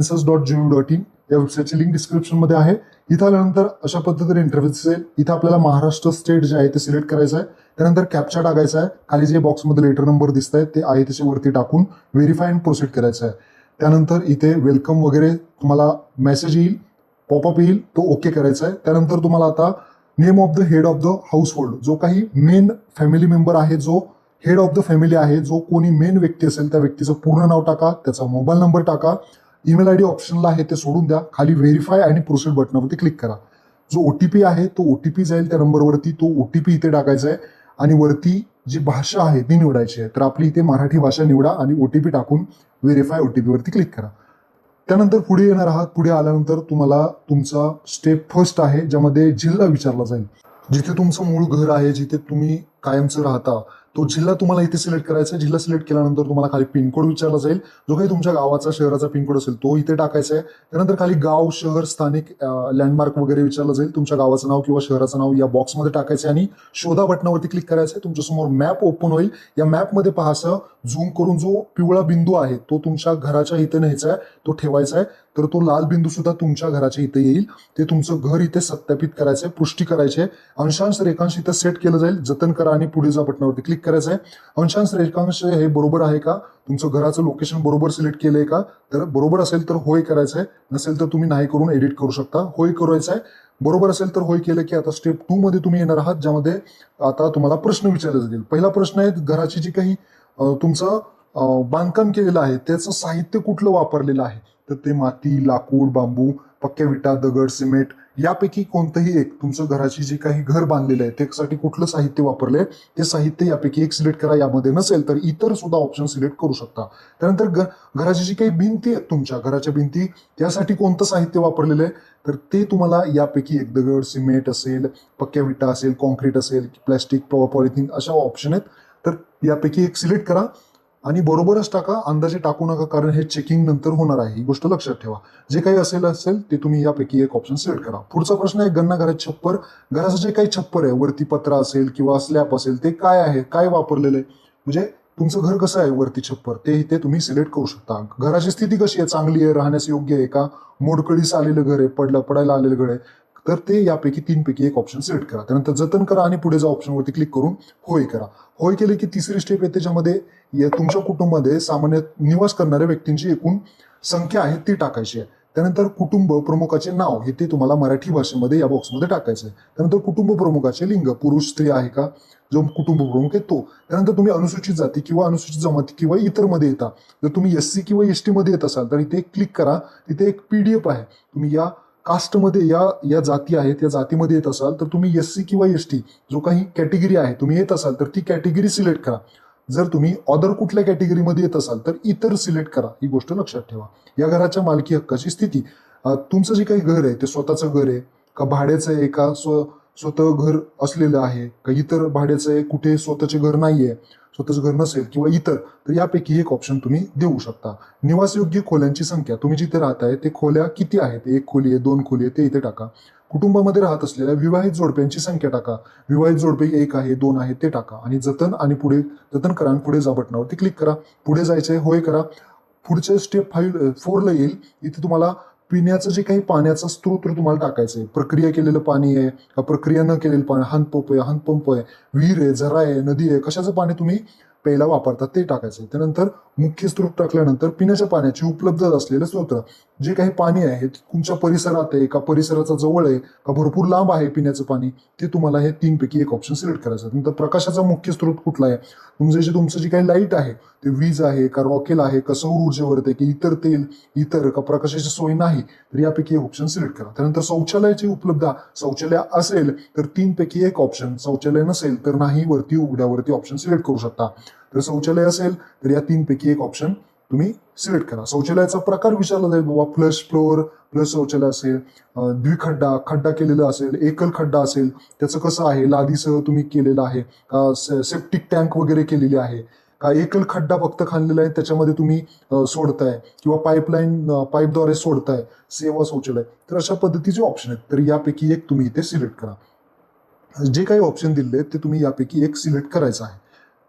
census.gov.in या वेबसाईटची link डिस्क्रिप्शनमध्ये आहे. इथं आल्यानंतर अशा पद्धतीने इंटरफेस असेल. इथं आपल्याला महाराष्ट्र स्टेट जे आहे ते सिलेक्ट करायचं आहे. त्यानंतर कॅप्चा टाकायचा आहे. खाली जे बॉक्समध्ये लेटर नंबर दिसत आहेत ते आहे त्याच्या वरती टाकून व्हेरीफाय अँड प्रोसीड करायचं आहे. त्यानंतर इथे वेलकम वगैरे तुम्हाला मेसेज येईल, पॉपअप येईल, तो ओके करायचा आहे. त्यानंतर तुम्हाला आता name of the head of the house hold, जो काही मेन फॅमिली मेंबर आहे, जो हेड ऑफ द फॅमिली आहे, जो कोणी मेन व्यक्ती असेल त्या व्यक्तीचं पूर्ण नाव टाका, त्याचा मोबाईल नंबर टाका, ईमेल आयडी ऑप्शनला आहे ते सोडून द्या. खाली व्हेरीफाय आणि प्रोसीड बटनावरती क्लिक करा. जो ओटीपी आहे तो ओटीपी जाईल त्या नंबरवरती, तो ओटीपी इथे टाकायचा आहे आणि वरती जी भाषा आहे ती निवडायची आहे. तर आपली इथे मराठी भाषा निवडा आणि ओटीपी टाकून व्हेरीफाय ओटीपी वरती क्लिक करा. त्यानंतर पुढे येणार आहात. पुढे आल्यानंतर तुम्हाला तुमचा स्टेप फर्स्ट आहे ज्यामध्ये जिल्हा विचारला जाईल. जिथे तुमचं मूळ घर आहे, जिथे तुम्ही कायमचं राहता, तो जिल्हा तुम्हाला इथे सिलेक्ट करायचा आहे. जिल्हा सिलेक्ट केल्यानंतर तुम्हाला खाली पिनकोड विचारला जाईल. जो काही तुमच्या गावाचा शहराचा पिनकोड असेल तो इथे टाकायचा आहे. त्यानंतर खाली गाव, शहर, स्थानिक लँडमार्क वगैरे विचारलं जाईल. तुमच्या गावाचं नाव किंवा शहराचं नाव या बॉक्समध्ये टाकायचं आणि शोधा बटनावरती क्लिक करायचं आहे. तुमच्यासमोर मॅप ओपन होईल. या मॅपमध्ये पहा असं झूम करून जो पिवळा बिंदू आहे तो तुमच्या घराच्या इथे न्यायचा आहे, तो ठेवायचा आहे. तर तो लाल बिंदू सुद्धा तुमच्या घराच्या इथे येईल. ते तुमचं घर इथे सत्यापित करायचं आहे, पुष्टी करायची आहे. अंशांश रेखांश इथं सेट केलं जाईल. जतन करा आणि पुढे जा बटनावरती क्लिक करायचं आहे. अंशांश रेखांश हे बरोबर आहे का, तुमचं घराचं लोकेशन बरोबर सिलेक्ट केलंय का, तर बरोबर असेल तर होय करायचं आहे, नसेल तर तुम्ही नाही करून एडिट करू शकता. होय करायचं आहे. बरोबर असेल तर होय केलं की आता स्टेप 2 मध्ये तुम्ही येणार आहात, ज्यामध्ये आता तुम्हाला प्रश्न विचारले जातील. पहिला प्रश्न आहे, घराची जी काही तुमचं बांधकाम केलेलं आहे त्याचं साहित्य कुठलं वापरलेलं आहे. तर ते माती, लाकूड, बांबू, पक्क्या विटा, दगड, सिमेंट यापैकी कोणतंही एक, तुमचं घराची जी काही घर बांधलेलं आहे त्यासाठी कुठलं साहित्य वापरलंय ते साहित्य यापैकी एक सिलेक्ट करा. यामध्ये नसेल तर इतर सुद्धा ऑप्शन सिलेक्ट करू शकता. त्यानंतर घराची जी काही भिंती आहेत, तुमच्या घराच्या भिंती, त्यासाठी कोणतं साहित्य वापरलेलं आहे तर ते तुम्हाला यापैकी एक, दगड, सिमेंट असेल, पक्क्या विटा असेल, कॉन्क्रीट असेल, प्लॅस्टिक, पॉलिथिन अशा ऑप्शन आहेत. तर यापैकी एक सिलेक्ट करा आणि बरोबरच टाका, अंदाजे टाकू नका, कारण हे चेकिंग नंतर होणार आहे, ही गोष्ट लक्षात ठेवा. जे काही असेल ते तुम्ही यापैकी एक ऑप्शन सिलेक्ट करा. पुढचा प्रश्न आहे, गन्ना घरात छप्पर. घराचं जे काही छप्पर आहे, वरती पत्रा असेल किंवा स्लॅब असेल, ते काय आहे, काय वापरलेलं आहे, म्हणजे तुमचं घर कसं आहे, वरती छप्पर, ते इथे तुम्ही सिलेक्ट करू शकता. घराची स्थिती कशी आहे, चांगली आहे, राहण्यास योग्य आहे का, मोडकळीस आलेलं घर आहे, पडायला आलेलं घर आहे, तर ते यापैकी 3 पैकी एक ऑप्शन सिलेक्ट करा. त्यानंतर जतन करा आणि पुढे जा ऑप्शनवरती क्लिक करून होय करा. होय केले की तिसरी स्टेप आहे, त्याच्यामध्ये तुमच्या कुटुंबामध्ये सामान्य निवास करणाऱ्या व्यक्तींची एकूण संख्या आहे ती टाकायची आहे. त्यानंतर कुटुंब प्रमुखाचे नाव हे ते तुम्हाला मराठी भाषेमध्ये या बॉक्समध्ये टाकायचं आहे. त्यानंतर कुटुंब प्रमुखाचे लिंग, पुरुष स्त्री आहे का, जो कुटुंब प्रमुख आहे तो. त्यानंतर तुम्ही अनुसूचित जाती किंवा अनुसूचित जमाती किंवा इतर मध्ये येता. जर तुम्ही एससी किंवा एसटी मध्ये येत असाल तर इथे क्लिक करा. तिथे एक PDF आहे. तुम्ही या कास्टमध्ये या जाती आहेत, या जातीमध्ये येत असाल तर तुम्ही एससी किंवा एसटी जो काही कॅटेगरी आहे तुम्ही येत असाल तर ती कॅटेगरी सिलेक्ट करा. जर तुम्ही अदर कुठल्या कॅटेगरीमध्ये येत असाल तर इतर सिलेक्ट करा. ही गोष्ट लक्षात ठेवा. या घराच्या मालकी हक्काची स्थिती, तुमचं जे काही घर आहे ते स्वतःचं घर आहे का भाड्याचं आहे का, स्वतः घर असलेलं आहे का, इतर भाड्याचं आहे, कुठे स्वतःचे घर नाहीये, स्वतःचं घर नसेल किंवा इतर, तर यापैकी एक ऑप्शन तुम्ही देऊ शकता. निवासयोग्य खोल्यांची संख्या, तुम्ही जिथे राहताय ते खोल्या किती आहेत, 1 खोली आहे, 2 खोली आहे, ते इथे टाका. कुटुंबामध्ये राहत असलेल्या विवाहित जोडप्यांची संख्या टाका. विवाहित जोडपे 1 आहे, 2 आहे, ते टाका आणि जतन करा आणि पुढे जा बटनावरती क्लिक करा. पुढे जायचंय, होय करा. पुढचे स्टेप 4 ला येईल. इथे तुम्हाला पिण्याचं जे काही पाण्याचा स्त्रोत तुम्हाला टाकायचं आहे. प्रक्रिया केलेलं पाणी आहे का, प्रक्रिया न केलेलं पाणी, हातपंप आहे, विहीर आहे, झरा आहे, नदी आहे, कशाचं पाणी तुम्ही प्यायला वापरतात ते टाकायचं आहे. त्यानंतर मुख्य स्त्रोत टाकल्यानंतर पिण्याच्या पाण्याची उपलब्ध असलेले स्त्रोत, जे काही पाणी आहे तुमच्या परिसरात आहे का, परिसराचा जवळ आहे का, भरपूर लांब आहे पिण्याचं पाणी, ते तुम्हाला हे 3 पैकी एक ऑप्शन सिलेक्ट करायचं. नंतर प्रकाशाचा मुख्य स्त्रोत कुठला आहे, तुमचं जी काही लाईट आहे ते वीज आहे का, रॉकेल आहे का, सौर ऊर्जेवर आहे की इतर का, प्रकाशाची सोय नाही, तर यापैकी एक ऑप्शन सिलेक्ट करा. त्यानंतर शौचालयाची उपलब्धता, शौचालय असेल तर 3 पैकी एक ऑप्शन, शौचालय नसेल तर नाही वरती उघड्यावरती ऑप्शन सिलेक्ट करू शकता. तर शौचालय असेल तर या 3 पैकी एक ऑप्शन तुम्ही सिलेक्ट करा. शौचालयाचा प्रकार विचारला जाईल, बाबा फ्लश फ्लोअर प्लस शौचालय असेल, खड्डा केलेला असेल, एकल खड्डा असेल, त्याचं कसं आहे, लादीसह तुम्ही केलेलं आहे का, सेप्टिक टँक वगैरे केलेली आहे का, एकल खड्डा फक्त खाल्लेला आहे त्याच्यामध्ये तुम्ही सोडताय किंवा पाईपद्वारे सोडताय, सेवा शौचालय, तर अशा पद्धतीचे ऑप्शन आहेत. तर यापैकी एक तुम्ही इथे सिलेक्ट करा. जे काही ऑप्शन दिले ते तुम्ही यापैकी एक सिलेक्ट करायचं आहे.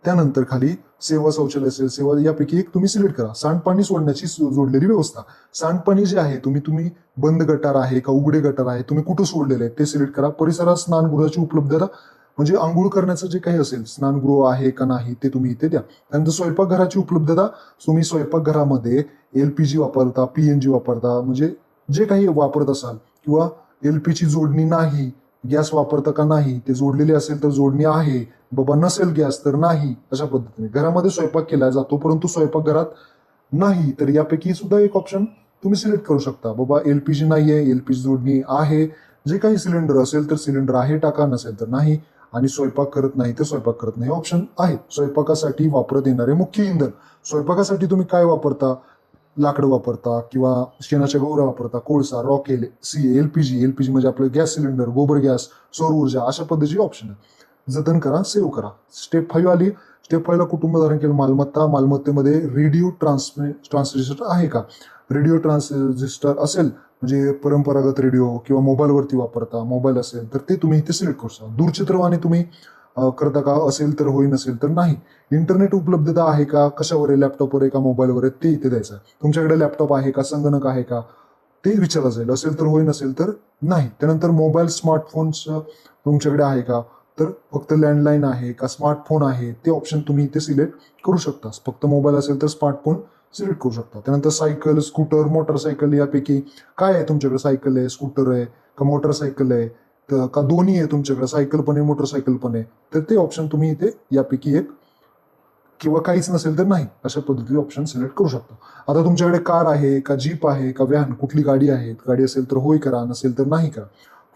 त्यानंतर खाली सेवा शौचालय असेल, सेवा यापैकी एक तुम्ही सिलेक्ट करा. सांडपाणी सोडण्याची जोडलेली व्यवस्था. सांडपाणी जे आहे तुम्ही बंद गटार आहे का उघडे गटार आहे, तुम्ही कुठं सोडलेले आहे ते सिलेक्ट करा. परिसरात स्नानगृहाची उपलब्धता म्हणजे आंघोळ करण्याचं जे काही असेल स्नानगृह आहे का नाही ते तुम्ही इथे द्या. त्यानंतर स्वयंपाकघराची उपलब्धता, तुम्ही स्वयंपाकघरामध्ये LPG वापरता, PNG वापरता, म्हणजे जे काही वापरत असाल किंवा LPG जोडणी नाही, गॅस वापरता का नाही, ते जोडलेले असेल तर जोडणी आहे, बाबा नसेल गॅस तर नाही. अशा पद्धतीने घरामध्ये स्वयंपाक केला जातो परंतु स्वयंपाकघरात नाही, तर यापैकी सुद्धा एक ऑप्शन तुम्ही सिलेक्ट करू शकता. बाबा LPG नाहीये, LPG जोडणी आहे, जे काही सिलेंडर असेल तर सिलेंडर आहे टाका, नसेल तर नाही, आणि स्वयंपाक करत नाही तर स्वयंपाक करत नाही ऑप्शन आहे. स्वयंपाकासाठी वापरत येणारे मुख्य इंधन, स्वयंपाकासाठी तुम्ही काय वापरता, लाकडं वापरता किंवा शेणाच्या गौरा वापरता, कोळसा, रॉकेल, LPG म्हणजे आपलं गॅस सिलेंडर, गोबर गॅस, सौर ऊर्जा, अशा पद्धतीचे ऑप्शन आहे. जतन करा, सेव्ह करा. स्टेप 5 आली. स्टेप 5 ला कुटुंब धारण केलं मालमत्ता. मालमत्तेमध्ये रेडिओ ट्रान्सजिस्टर आहे का, रेडिओ ट्रान्सजिस्टर असेल म्हणजे परंपरागत रेडिओ किंवा मोबाईलवरती वापरता, मोबाईल असेल तर ते तुम्ही इथे सिलेक्ट करू शकता. दूरचित्रवाणी तुम्ही करता का, असेल तर होई, नसेल तर नाही. इंटरनेट उपलब्धता आहे का, कशावर आहे, लॅपटॉपवर आहे का मोबाईलवर आहे ते इथे द्यायचं आहे. तुमच्याकडे लॅपटॉप आहे का, संगणक आहे का ते विचारलं जाईल. असेल तर होय, नसेल तर नाही. त्यानंतर मोबाईल स्मार्टफोन्स तुमच्याकडे आहे का, तर फक्त लँडलाईन आहे का स्मार्टफोन आहे ते ऑप्शन तुम्ही इथे सिलेक्ट करू शकता. फक्त मोबाईल असेल तर स्मार्टफोन सिलेक्ट करू शकता. त्यानंतर सायकल, स्कूटर, मोटरसायकल यापैकी काय आहे तुमच्याकडे, सायकल आहे, स्कूटर आहे का मोटरसायकल आहे का दोन्ही आहे तुमच्याकडे, सायकल पण आहे मोटरसायकल पण आहे, तर ते ऑप्शन तुम्ही इथे यापैकी एक किंवा काहीच नसेल तर नाही अशा पद्धतीचे ऑप्शन सिलेक्ट करू शकता. आता तुमच्याकडे कार आहे का जीप आहे का व्हॅन, कुठली गाडी आहे, गाडी असेल तर होय करा, नसेल तर नाही करा.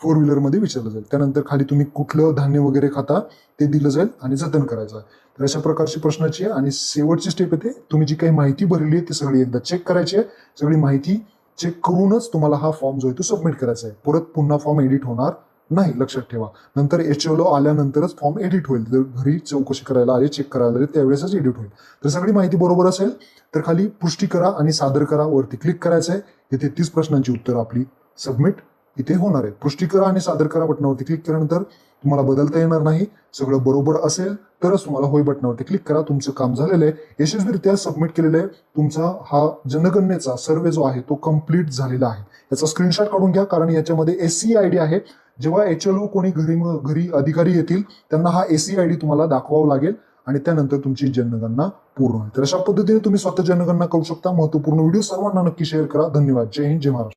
4 व्हीलरमध्ये विचारलं जाईल. त्यानंतर खाली तुम्ही कुठलं धान्य वगैरे खाता ते दिलं जाईल आणि जतन करायचं आहे. तर अशा प्रकारची प्रश्नाची आहे. आणि शेवटची स्टेप येते, तुम्ही जी काही माहिती भरली आहे ती सगळी एकदा चेक करायची आहे. सगळी माहिती चेक करूनच तुम्हाला हा फॉर्म जो आहे तो सबमिट करायचा आहे. परत पुन्हा फॉर्म एडिट होणार नाही, लक्षात ठेवा. नंतर HLO आल्यानंतरच फॉर्म एडिट होईल. जर घरी चौकशी करायला आले, चेक करायला आले त्यावेळेसच एडिट होईल. तर सगळी माहिती बरोबर असेल तर खाली पुष्टी करा आणि सादर करा वरती क्लिक करायचं आहे. इथे 30 प्रश्नांची उत्तर आपली सबमिट इथे होणार आहे. पुष्टी करा आणि सादर करा बटनावरती क्लिक केल्यानंतर तुम्हाला बदलता येणार नाही. सगळं बरोबर असेल तरच तुम्हाला होय बटनावरती क्लिक करा. तुमचं काम झालेलं आहे, यशस्वीरित्या सबमिट केलेलं आहे. तुमचा हा जनगणनेचा सर्वे जो आहे तो कम्प्लीट झालेला आहे. याचा स्क्रीनशॉट काढून घ्या, कारण याच्यामध्ये SC ID आहे. जेव्हा HLO कोणी घरी अधिकारी येतील त्यांना हा SC ID तुम्हाला दाखवावा लागेल आणि त्यानंतर तुमची जनगणना पूर्ण होईल. तर अशा पद्धतीने तुम्ही स्वतः जनगणना करू शकता. महत्वपूर्ण व्हिडिओ सर्वांना नक्की शेअर करा. धन्यवाद. जय हिंद, जय महाराष्ट्र.